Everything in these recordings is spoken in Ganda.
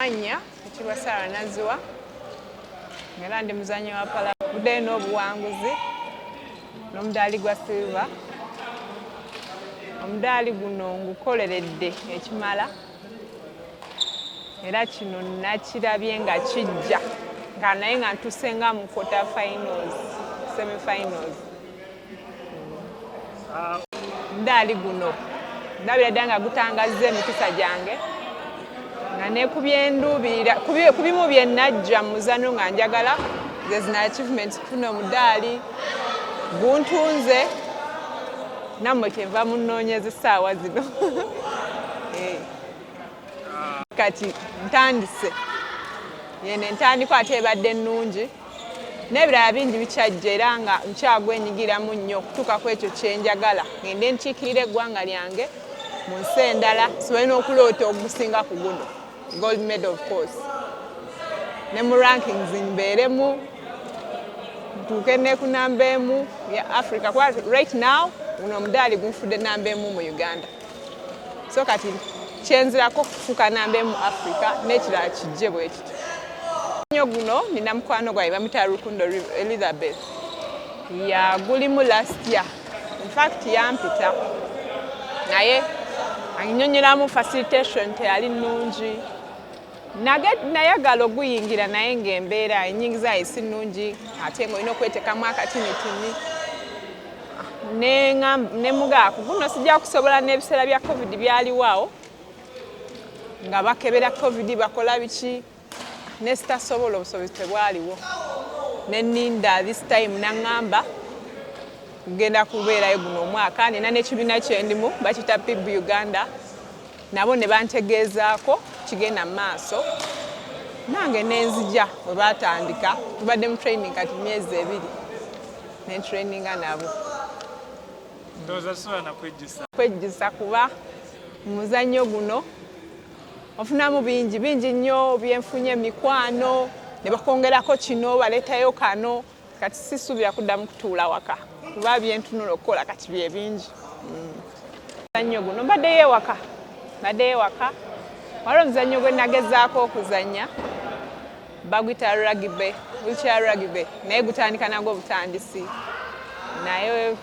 Anya ekirwa Sara Nazwa ngera ndi muzanyo wa pala budde n'obuwanguzi n'omudaali gwa silver. Omudaali guno ngukoleredde ekimala era kino nakirabye nga kijja nga naye nga ntusenga mu quarter finals, semi finals. Omudaali guno ndabira ddala nga gutangazza emikisa gyange nga ne ku bimu bye najja mu muzanyo nga njagala zina achievements kufuna omudaali guntunze nammwe kyenva munnoonyeza essaawa zino. Kati ntandise yene entandiko ate ebadde ennungi n'ebirala bingi bikyajja era nga nkyagwenyigiramu nnyo okutuuka ku ekyo kyenjagala ngende nkiikirira eggwanga lyange mu nsi endala sobole n'okuloota ogusinga ku guno gold medal of course ne mu rankings mbeeremu ntuuke ne ku namba emu ya Africa kuba right now guno omudaali gunfudde namba emu mu Uganda so kati kyenzirako kufuuka namba emu Africa n'ekirala kijje bwe kiti. Nnyo guno nina mukwano gwange bamuyita Rukundo Elizabeth yagulimu last year in fact yampita naye annyonnyolamu facilitation teyali nnungi nayagala oguyingira naye ng'embeera ennyingiza esi nnungi ate ng'olina okweteekamu akatinitini ne mugaako guno sijja kusobola n'ebiseera bya covid byaliwo nga bakebera covid bakola biki ne sitasobola obusobozi tebwaliwo ne nninda this time naŋŋamba kugenda kubeerayo guno omwaka nina n'ekibiina kyendimu bakita PIB Uganda nabo ne bantegeezaako kigenda mu maaso nange nenzija bwe batandika tubadde mu training kati myezi 2 ne traininga nabo kwejjusa kuba muzannyo guno ofunamu bingi nnyo byenfunye mikwano ne bakongerako kino baleetayo kano kati sisuubira kuddamu kutuula waka kuba byentunula okukola kati bye bingi. Omuzannyo guno mbaddeyo ewaka waliwo omuzannyo gwe nagezaako okuzannya baguyita rugby, wheelchair rugby naye gutandika nagwo obutandisi naye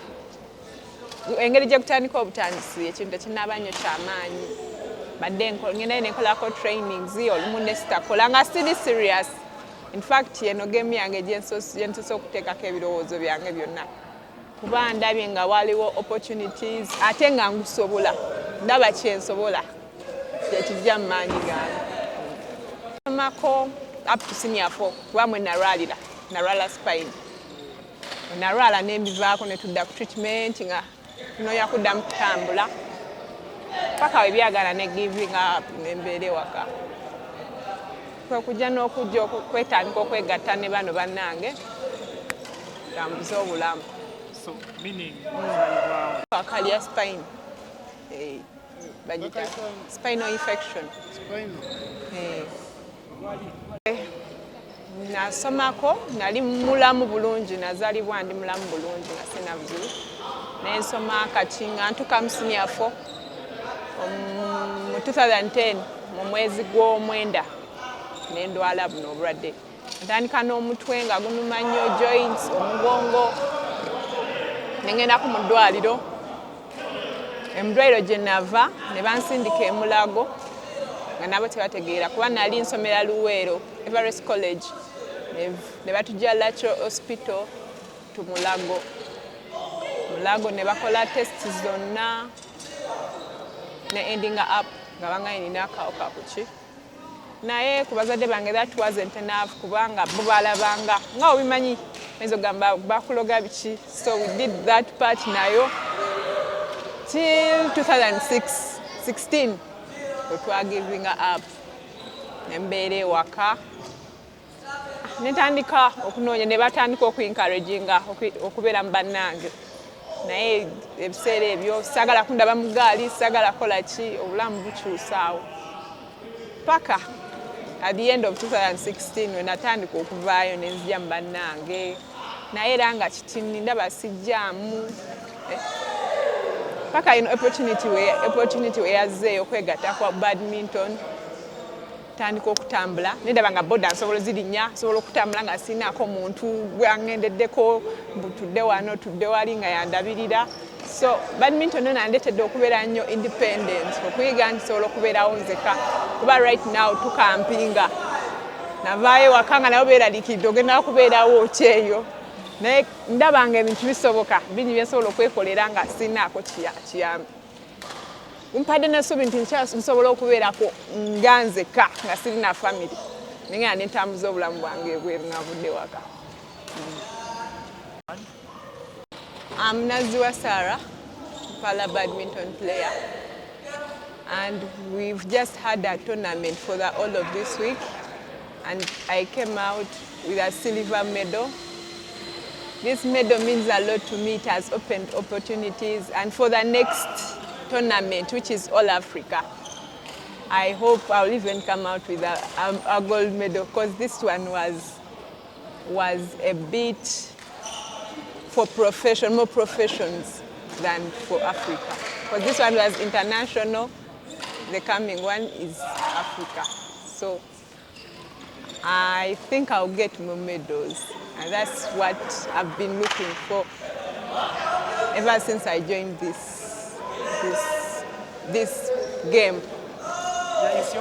engeri gye gutandika obutandisi ekintu tekinaaba nnyo kyamaanyi badde ngenda nenkolako trainings olumu ne sitakola nga still serious. In fact yeno game yange gyensoose okuteekako ebirowoozo byange byonna kuba ndabye nga waliwo opportunities ate nga ngusobola ndaba kyensobola kyekijja mu maanyi gange. Somako up to senior 4 kuba mwe narwala spine narwala nembivaako ne tudda ku treatment nga noonya kuddamu kutambula paka we byagala ne giving up nembeera ewaka kwekujja n'okujja okwetandika okwegatta ne bano bannange tambuza obulamu. So meaning akalya spine bagita spinal infection. Nasomako nali mulamu bulungi nazaalibwa ndi mulamu bulungi nga sina buzibu naye nsoma kati nga ntuuka mu senior 4 mu 2010 mu mwezi gw'omwenda ne ndwala buno obulwadde ntandika n'omutwe nga gunuma nnyo joints omugongo ne ngendako mu ddwaliro gye nava ne bansindika e Mulago nga nabo tebategeera kuba nali nsomera Luweero Everest College ne batujja Lateral Hospital tu Mulago ne bakola test zonna ne ending up nga bangaye nina akawuka kuki naye ku bazadde bange that wasn't enough kubanga bo balabanga nga obimanyi ezo gamba bakuloga biki so we did that part nayo till 2016 we were giving up nembeera ewaka netandika okunoonya ne batandika okuencouraginga okubeera mu bannange naye ebiseera ebyo sagala kundaba mu gaali sagala kola ki obulamu bukyusaawo paka at the end of 2016 we natandika okuvaayo nenzija mu bannange naye era nga kitini ndaba sijjaamu paka ino opportunity we yazzeeyo okwegatta kwa badminton tandika okutambula nedaba nga boda nsobola zirinnya nsobola okutambula nga sinaako omuntu gwangendeddeko tutudde wano tudde wali nga yandabirira. So badminton nandeetedde okubeera nnyo independent, okuyiga nti nsobola okubeerawo nzeka kuba right now tukampinga navaayo waka nga nabo beeraliikiridde ogenda kubeerawo kyeyo naye ndaba nga ebintu bisoboka bingi byensobola okwekolera nga sinaako kiyambi. Gumpadde n'essuubi nti nsobola okubeerako nga nzeka nga sirina family naye nga nentambuza obulamu bwange ebweru ngavudde waka. I'm Naziwa Sarah, Pala badminton player, and we've just had a tournament for the all of this week, and I came out with a silver medal. This medal means a lot to me. It has opened opportunities, and for the next tournament, which is All Africa, I hope I'll even come out with a gold medal, because this one was a bit for more professions than for Africa. Because this one was international, the coming one is Africa. So I think I'll get more medals, and that's what I've been looking for ever since I joined this game.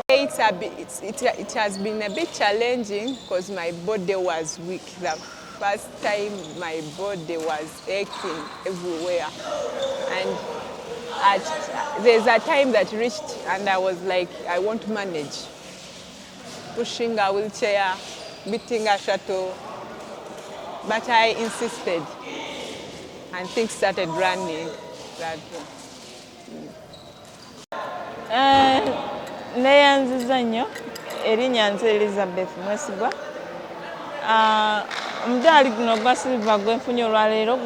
It has been a bit challenging because my body was weak. The first time my body was aching everywhere, and there's a time that reached and I was like, I won't manage. Pushing a wheelchair, beating a shuttle, but I insisted and things started running that way. Neyanziza nnyo erinnya nze Elizabeth Mwesigwa. Omudaali guno gwa silver gwenfunye olwaleero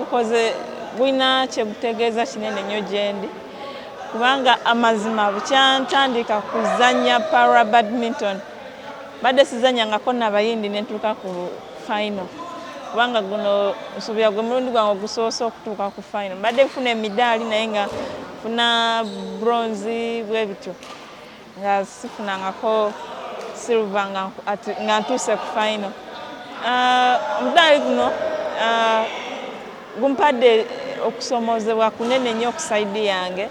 gulina kye gutegeeza kinene nnyo gye ndi, kubanga amazima bukyantandika kuzannya para badminton badde sizannyangako n'abayindi ne ntuuka ku final, kubanga guno nsuubira gwe mulundi gwange ogusoose okutuuka ku final. Badde nfuna emidaali naye nga nfuna bronze bwe bityo, nga sifunangako silver nga ntuuse ku final. Omudaali guno gumpadde okusomoozebwa kunene nnyo ku sayidi yange,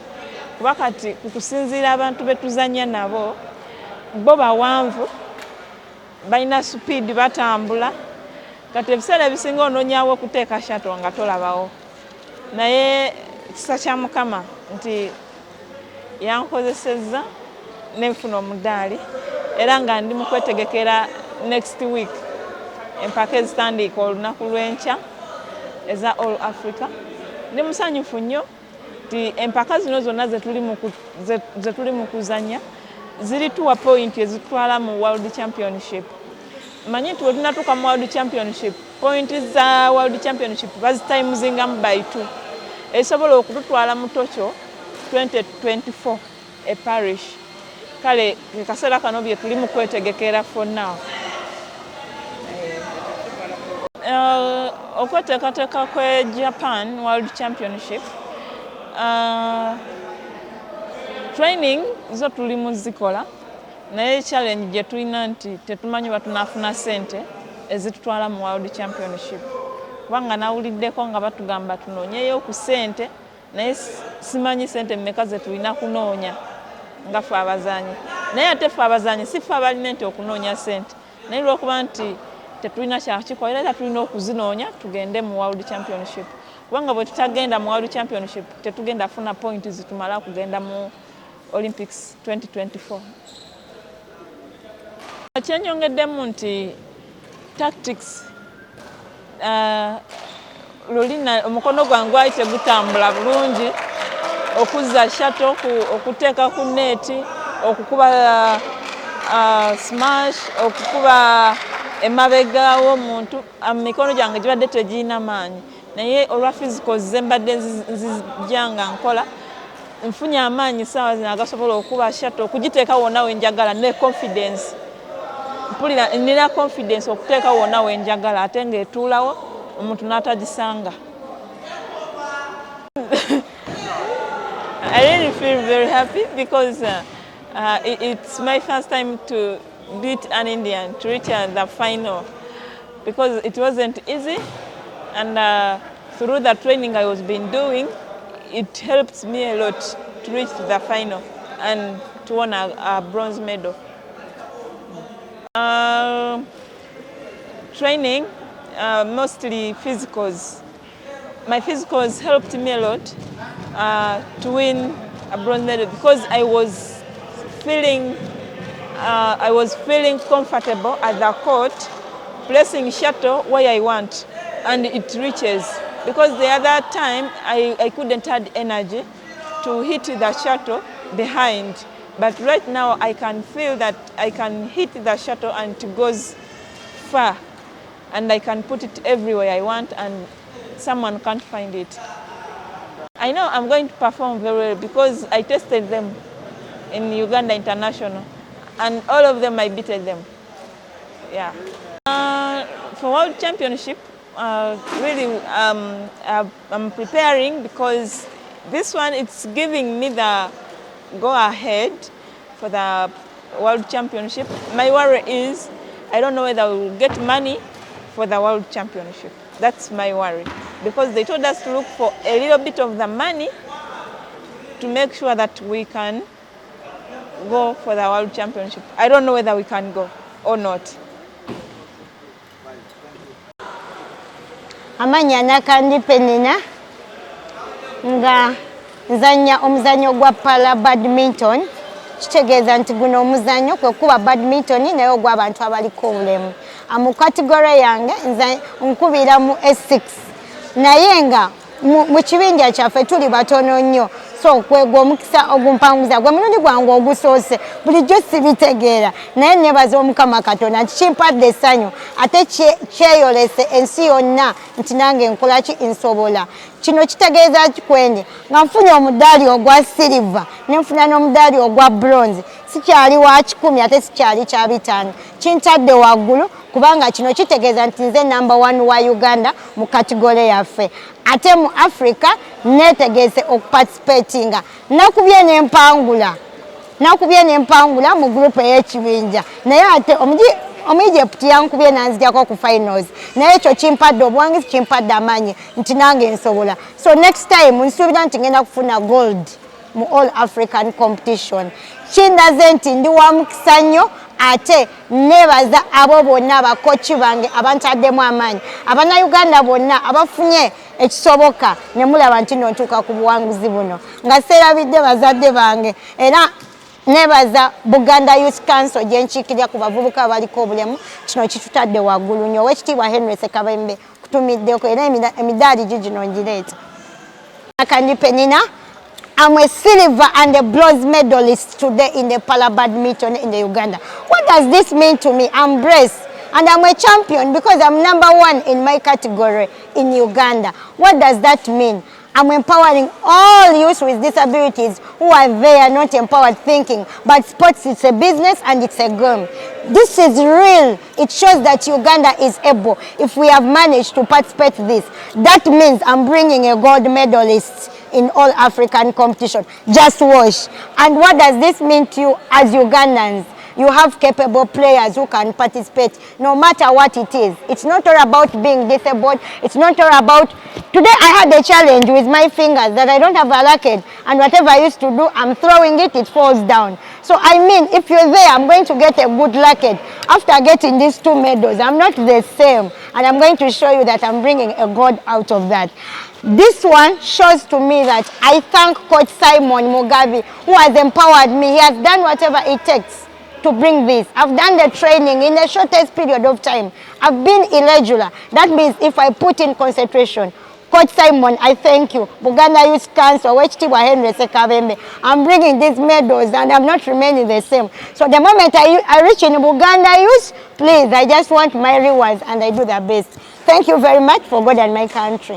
kuba kati kukusinziira abantu be tuzannya nabo, bo bawanvu, balina supiidi, batambula. Kati ebiseera ebisinga onoonyawo okuteeka shato nga tolabawo, naye kisa kya Mukama nti yankozesezza nenfuna omudaali, era nga ndi mu kwetegekera next week empaka ezitandika olunaku lw'enkya eza All Africa. Ndi musanyufu nnyo nti empaka zino zonna ze tuli mu kuzannya zirituwa point ezitwala mu World Championship. Manyi nti wetunatuuka mu World Championship, point za World Championship bazitimezingamu by 2, esobola okututwala mu Tokyo 2024 e Paris. Kale kaseera kano bye tuli mu kwetegekera for now. Okweteekateeka kwe Japan World Championship, training zo tuli mu zikola, naye challenge gye tulina nti tetumanyi batunafuna ssente ezitutwala mu World Championship, kubanga nawuliddeko nga batugamba tunoonyeyo ku ssente, naye simanyi ssente mmeka ze tulina kunoonya nga ffe abazanyi. Naye ate ffe abazanyi si ffe abalina nti okunoonya ssente, naye lw'okuba nti tetulina kyakikola era tulina okuzinoonya tugende mu World Championship, kubanga bwe tutagenda mu World Championship tetugenda funa point zitumala kugenda mu Olympics 2024. Kyenyongeddemu nti tactics, lulina omukono gwange gwali tegutambula bulungi, okuzza shato, okuteeka ku neeti, okukuba smash, okukuba emabega w'omuntu, mikono gyange gibadde tegirina maanyi, naye olwa physical ze mbadde nzijja nga nkola, nfunye amaanyi ssaawa zino agasobola okuba shato, okugiteeka wonna we njagala ne confidence. Mpulira nina confidence okuteeka wonna we njagala ate ng'etuulawo omuntu n'atagisanga. I really feel very happy because it's my first time to beat an Indian to reach the final because it wasn't easy, and through the training I was been doing, it helped me a lot to reach the final and to win a bronze medal. Training, mostly physicals. My physicals helped me a lot to win a bronze medal because I was feeling comfortable at the court, placing shuttle where I want, and it reaches. Because the other time I couldn't have energy to hit the shuttle behind, but right now I can feel that I can hit the shuttle and it goes far, and I can put it everywhere I want and someone can't find it. I know I'm going to perform very well because I tested them in Uganda International and all of them I beaten them. Yeah. For World Championship, really I'm preparing because this one it's giving me the go ahead for the World Championship. My worry is I don't know whether I will get money for the World Championship. That's my worry because they told us to look for a little bit of the money to make sure that we can go for the World Championship. I don't know whether we can go or not. Amanya nakandi penina nga nzanya omuzanyo gwa pala badminton. Kitegeeza nti guno omuzanyo kwe kuba badminton naye ogw'abantu abaliko obulemu. Mu kategore yange nze nkubira mu S6 naye nga mu kibinja kyaffe tuli batono nnyo, so kwegwa omukisa ogumpanguza gwe mulundi gwange ogusoose bulijjo sibitegeera naye nebaza Omukama Katonda nti kimpadde essanyu ate kyeyolese ensi yonna nti nange nkola ki nsobola. Kino kitegeeza kikwendi nga nfunye omudaali ogwa silver ne nfuna n'omudaali ogwa bronze, sikyali wa 10 ate sikyali kya 5, kintadde waggulu kubanga kino kitegeeza nti nze number 1 wa Uganda mu kategore yaffe. Ate mu Africa netegeese okuparticipatinga nakubye n'empangula mu group ey'ekibinja naye ate Egypt yankubye nanzijako ku finals naye ekyo kimpadde obuwangizi, kimpadde amaanyi nti nange nsobola. So next time nsuubira nti ngenda kufuna gold mu All African competition. Kindaze nti ndi wa mukisa nnyo ate nebaza abo bonna abakochi bange abantaddemu amaanyi, Abannayuganda bonna abafunye ekisoboka ne mulaba nti nontuuka ku buwanguzi buno. Nga seerabidde bazadde bange era nebaza Buganda Youth Council gye nkiikirira ku bavubuka abaliko obulemu, kino kitutadde waggulu nnyo. Oweekitiibwa Henry Ssekabembe kutumiddeko era emidaali gino ngireeta. Nakandi Penina, I'm a silver and a bronze medalist today in the Pala Badminton in the Uganda. What does this mean to me? I'm blessed and I'm a champion because I'm number 1 in my category in Uganda. What does that mean? I'm empowering all youth with disabilities who are there, not empowered thinking, but sports is a business and it's a game. This is real. It shows that Uganda is able. If we have managed to participate this, that means I'm bringing a gold medalist in all African competition. Just watch. And what does this mean to you as Ugandans? You have capable players who can participate no matter what it is. It's not all about being disabled. It's not all about... Today I had a challenge with my fingers that I don't have a racket, and whatever I used to do, I'm throwing it, it falls down. So I mean, if you're there, I'm going to get a good racket. After getting these 2 medals, I'm not the same. And I'm going to show you that I'm bringing a gold out of that. This one shows to me that I thank Coach Simon Mugabe, who has empowered me. He has done whatever it takes to bring this. I've done the training in the shortest period of time. I've been irregular. That means if I put in concentration, Coach Simon, I thank you. Buganda Youth Council, Oweekitiibwa Henry Ssekabembe. I'm bringing these medals and I'm not remaining the same. So the moment I reach in Buganda Youth, please, I just want my rewards and I do the best. Thank you very much for God and my country.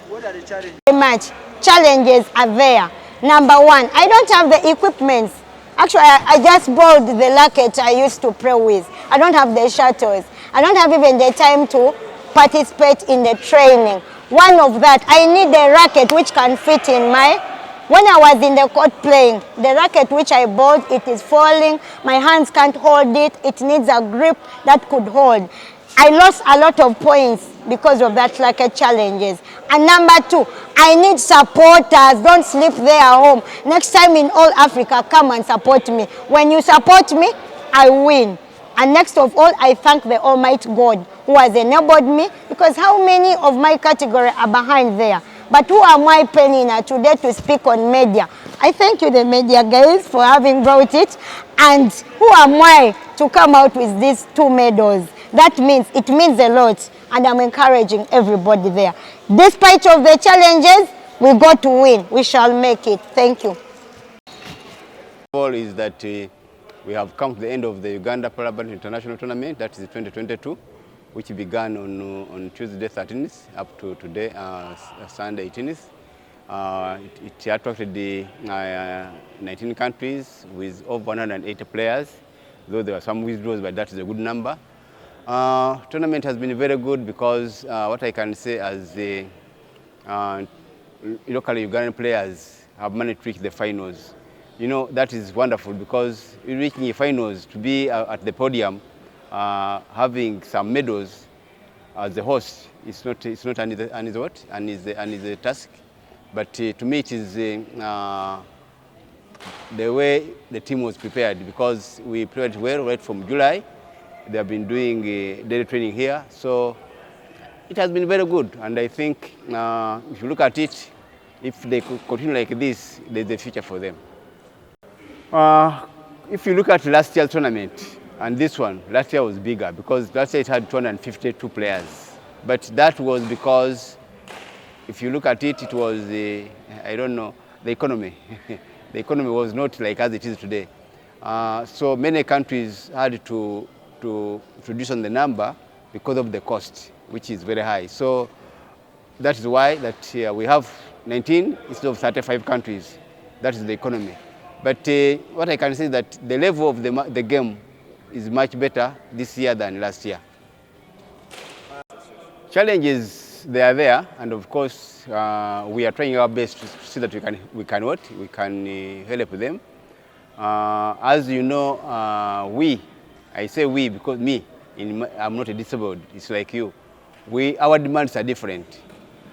What are the challenges? Very much. Challenges are there. Number 1, I don't have the equipment. Actually, I just bought the racket I used to play with. I don't have the shuttles. I don't have even the time to participate in the training. One of that, I need a racket which can fit in my When I was in the court playing, the racket which I bought, it is falling. My hands can't hold it. It needs a grip that could hold. I lost a lot of points because of that racket challenges. And number 2, I need supporters. Don't sleep there at home. Next time in all Africa, come and support me. When you support me, I win. And next of all, I thank the Almighty God who has enabled me, because how many of my category are behind there? But who am I, Penina, today to speak on media? I thank you, the media guys, for having brought it. And who am I to come out with these 2 medals? That means, it means a lot. And I'm encouraging everybody there. Despite of the challenges, we got to win. We shall make it. Thank you. All is that we have come to the end of the Uganda Badminton International Tournament, that is 2022, which began on Tuesday 13th up to today, Sunday 18th. It attracted the 19 countries with over 180 players, though there were some withdrawals, but that is a good number. Tournament has been very good because what I can say as the local Ugandan players have managed to reach the finals. You know, that is wonderful because reaching the finals, to be at the podium, having some medals as the host, it's not an easy task. But to me, it is the way the team was prepared, because we prepared well right from July. They have been doing daily training here, so it has been very good. And I think if you look at it, if they could continue like this, there's a future for them. If you look at last year's tournament and this one, last year was bigger because last year it had 252 players. But that was because, if you look at it, it was, I don't know, the economy. The economy was not like as it is today. So many countries had to reduce on the number because of the cost, which is very high. So that is why that we have 19 instead of 35 countries. That is the economy. But what I can say is that the level of the game is much better this year than last year. Challenges, they are there, and of course we are trying our best to see that we can help them. As you know, I say we because I'm not a disabled, it's like you. Our demands are different.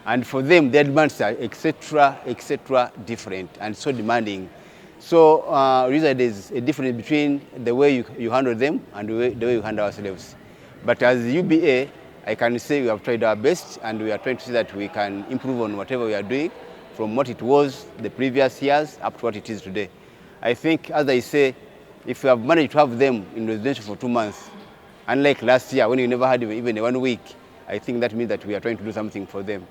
And for them, their demands are etc. different and so demanding. So really there's a difference between the way you handle them and the way you handle ourselves. But as UBA, I can say we have tried our best and we are trying to see that we can improve on whatever we are doing from what it was the previous years up to what it is today. I think, as I say, if we have managed to have them in residential for 2 months, unlike last year when we never had even 1 week, I think that means that we are trying to do something for them.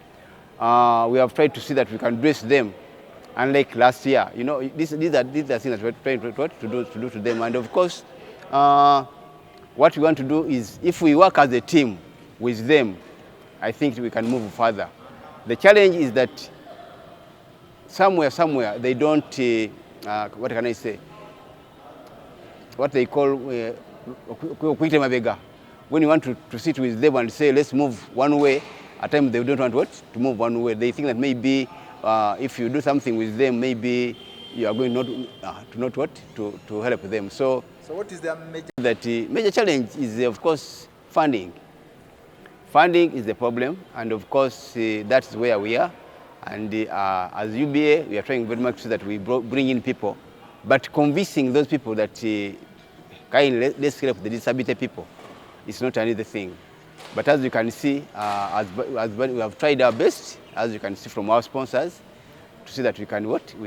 We have tried to see that we can dress them. Unlike last year, you know, these are things that we're trying to do to them. And of course, what we want to do is, if we work as a team with them, I think we can move further. The challenge is that somewhere they don't, what can I say? What they call when you want to sit with them and say, let's move one way, at times they don't want to move one way. They think that maybe if you do something with them, maybe you are going to help them. So what is their major? That major challenge is, of course, funding. Funding is the problem, and of course that's where we are. And as UBA, we are trying very much so that we bring in people, but convincing those people that let's help the disability people. It's not another thing. But as you can see, as we have tried our best, as you can see from our sponsors, to see that we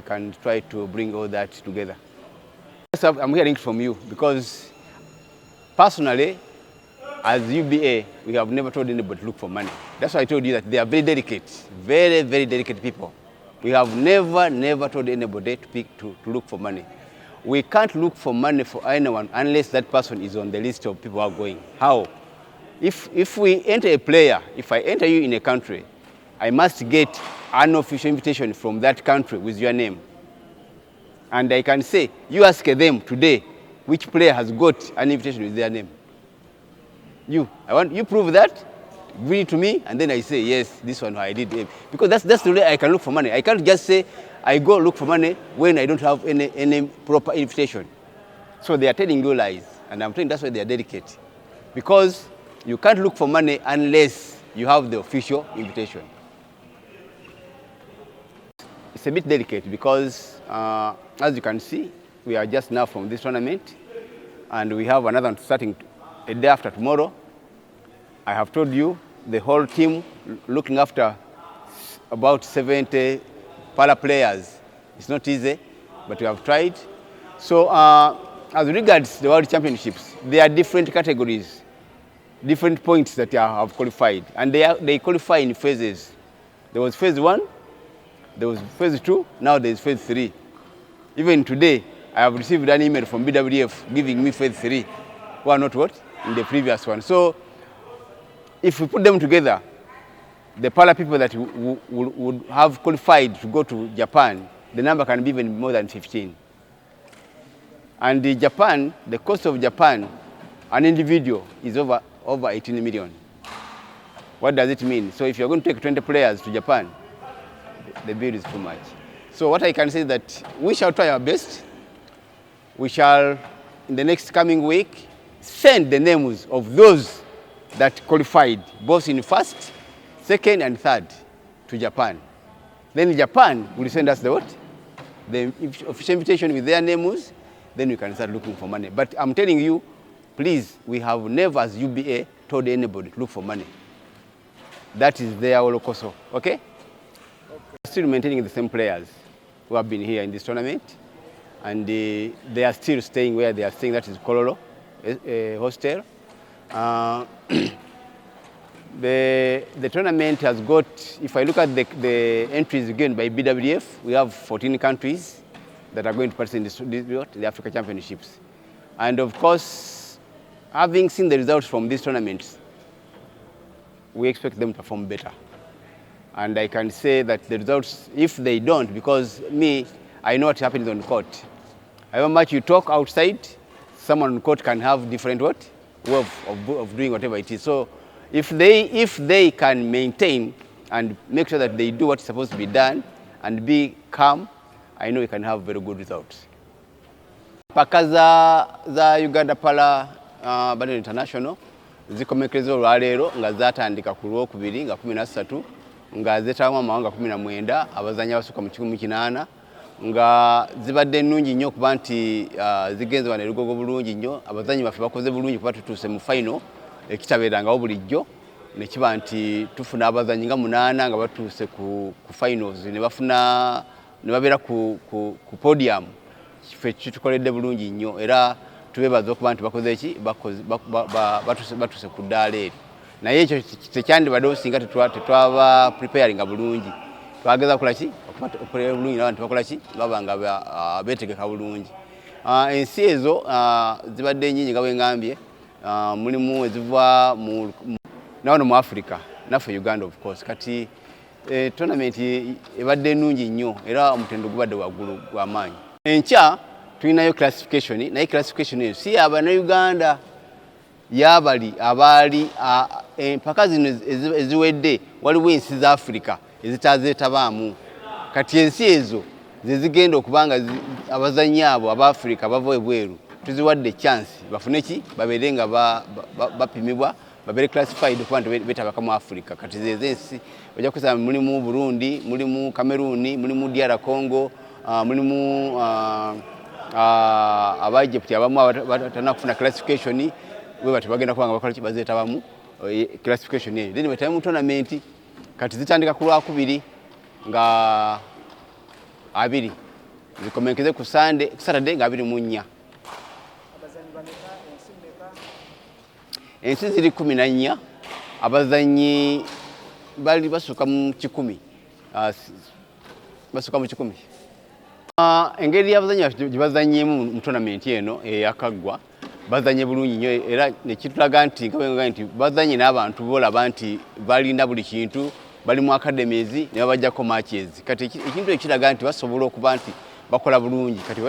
can try to bring all that together. I'm hearing from you because personally, as UBA, we have never told anybody to look for money. That's why I told you that they are very delicate, very, very delicate people. We have never told anybody to look for money. We can't look for money for anyone unless that person is on the list of people who are going. How? If we enter a player, if I enter you in a country, I must get an official invitation from that country with your name. And I can say, you ask them today, which player has got an invitation with their name? You prove that, bring it to me, and then I say, yes, this one I did. Because that's the way I can look for money. I can't just say, I go look for money when I don't have any proper invitation. So they are telling you lies, and I'm telling that's why they are delicate. Because you can't look for money unless you have the official invitation. It's a bit delicate because, as you can see, we are just now from this tournament, and we have another one starting a day after tomorrow. I have told you the whole team looking after about 70 para players. It's not easy, but we have tried. So as regards the World Championships, there are different categories, different points that have qualified, and they qualify in phases. There was phase 1, there was phase 2, now there is phase 3. Even today, I have received an email from BWF giving me phase 3, who are not what? In the previous one. So if we put them together, the para people that would have qualified to go to Japan, the number can be even more than 15. And in Japan, the cost of Japan, an individual, is over 18 million. What does it mean? So if you're going to take 20 players to Japan, the bill is too much. So what I can say is that we shall try our best. We shall, in the next coming week, send the names of those that qualified, both in first, second, and third, to Japan. Then Japan will send us the what? The official invitation with their names. Then we can start looking for money. But I'm telling you, please, we have never, as UBA, told anybody to look for money. That is their locoso, okay? Still maintaining the same players who have been here in this tournament, and they are still staying where they are staying. That is Kololo hostel. The tournament has got, if I look at the entries given by BWF, we have 14 countries that are going to participate in the Africa Championships. And of course, having seen the results from these tournaments, we expect them to perform better. And I can say that the results, if they don't, because I know what happens on court. However much you talk outside, someone on court can have different way of doing whatever it is. So if they can maintain and make sure that they do what's supposed to be done and be calm, I know we can have very good results. Paka za Uganda Para Badminton International zikomekereza olwaleero nga zatandika ku Lwokubiri nga 13 nga zetamu amawanga 19 abazanyi abasuka mu 18 nga zibadde nnungi nnyo kuba nti zigenze wano erugogo bulungi nnyo. Abazanyi baffe bakoze bulungi kuba tutuuse mu final ekitabeerangawo bulijjo ne kiba nti tufuna abazanyi nga 8 nga batuuse ku finals ne babeera ku podium. Kiffe kitukoledde bulungi nnyo era tubeebaza okuba nti bakoze eki batuuse ku ddaala eri. Naye ekyo tekyandibaddewo singa tetwaba preparing bulungi. Twageza kukola ki? Okukolera bulungi n'abantu bakola ki? Baba nga beetegeka bulungi. Ensi ezo zibadde nnyingi nga bwe ngambye, mulimu eziva nawano mu Africa, naffe Uganda of course. Kati tournament ebadde nnungi nnyo era omutendo gubadde waggulu gw'amaanyi. Enkya tulinayo classification, naye classification eyo si Abannayuganda yabali abaali empaka zino eziwedde waliwo ensi za Africa ezitazeetabaamu. Kati ensi ezo zezigenda okubanga abazannyi abo aba Africa bava ebweru tuziwadde chance bafune ki babeere nga bapimibwa babeere classified okuba nti beetabaka mu Africa. Kati zezo ensi ojja kusanga mulimu Burundi, mulimu Cameroon, mulimu DR Congo, mulimu aba Egypt abamu abatana kufuna classification we bati bagenda kubanga bakola ki bazeetabamu classification eyo. Then batamu tournament kati zitandika ku Lwakubiri nga 2 zikomenkeze ku Saturday nga 24. Ensi ziri 14, abazanyi bali basuka mu 10. Basuka mu 10. Engeri y'abazanyi gye bazannyemu mu tournament eno eyakaggwa bazanye bulungi nnyo era nekitulaga nti nti bazanye n'abantu bolaba nti balinda buli kintu, bali mu academies ne babajjako matches. Kati ekintu ekiraga nti basobola okuba nti bakola bulungi. Kati